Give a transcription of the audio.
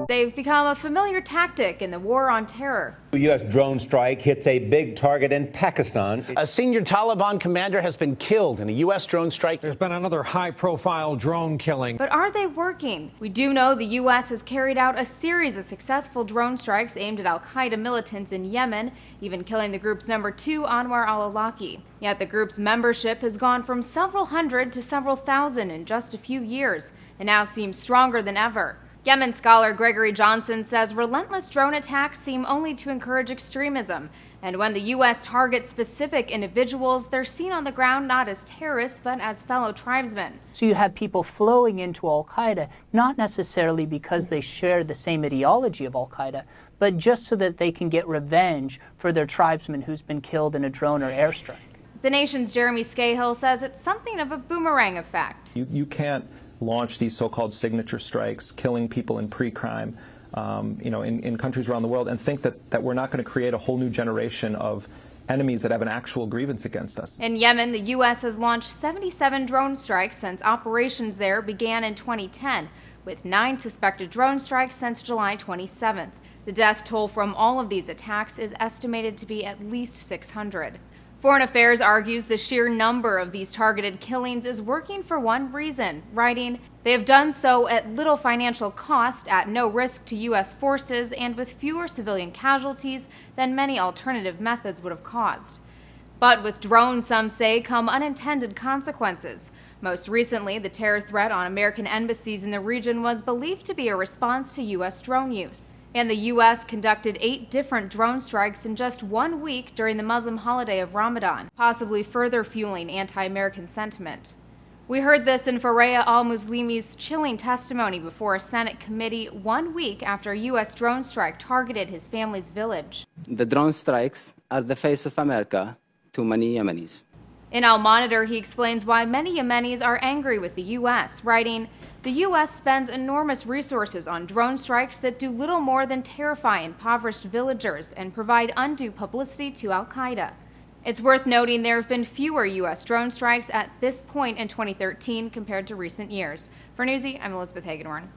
They've become a familiar tactic in the war on terror. A U.S. drone strike hits a big target in Pakistan. A senior Taliban commander has been killed in a U.S. drone strike. There's been another high-profile drone killing. But are they working? We do know the U.S. has carried out a series of successful drone strikes aimed at Al-Qaeda militants in Yemen, even killing the group's number 2, Anwar al-Awlaki. Yet the group's membership has gone from several hundred to several thousand in just a few years, and now seems stronger than ever. Yemen scholar Gregory Johnson says relentless drone attacks seem only to encourage extremism, and when the U.S. targets specific individuals, they're seen on the ground not as terrorists, but as fellow tribesmen. So you have people flowing into Al-Qaeda, not necessarily because they share the same ideology of Al-Qaeda, but just so that they can get revenge for their tribesman who's been killed in a drone or airstrike. The Nation's Jeremy Scahill says it's something of a boomerang effect. You can't launch these so-called signature strikes, killing people in pre-crime, in countries around the world, and think that we're not going to create a whole new generation of enemies that have an actual grievance against us. In Yemen, the U.S. has launched 77 drone strikes since operations there began in 2010, with 9 suspected drone strikes since July 27th. The death toll from all of these attacks is estimated to be at least 600. Foreign Affairs argues the sheer number of these targeted killings is working for one reason, writing, "They have done so at little financial cost, at no risk to U.S. forces, and with fewer civilian casualties than many alternative methods would have caused." But with drones, some say, come unintended consequences. Most recently, the terror threat on American embassies in the region was believed to be a response to U.S. drone use. And the U.S. conducted 8 different drone strikes in just 1 week during the Muslim holiday of Ramadan, possibly further fueling anti-American sentiment. We heard this in Fareya al-Muslimi's chilling testimony before a Senate committee 1 week after a U.S. drone strike targeted his family's village. The drone strikes are the face of America to many Yemenis. In Al-Monitor, he explains why many Yemenis are angry with the U.S., writing, "The U.S. spends enormous resources on drone strikes that do little more than terrify impoverished villagers and provide undue publicity to Al-Qaeda." It's worth noting there have been fewer U.S. drone strikes at this point in 2013 compared to recent years. For Newsy, I'm Elizabeth Hagedorn.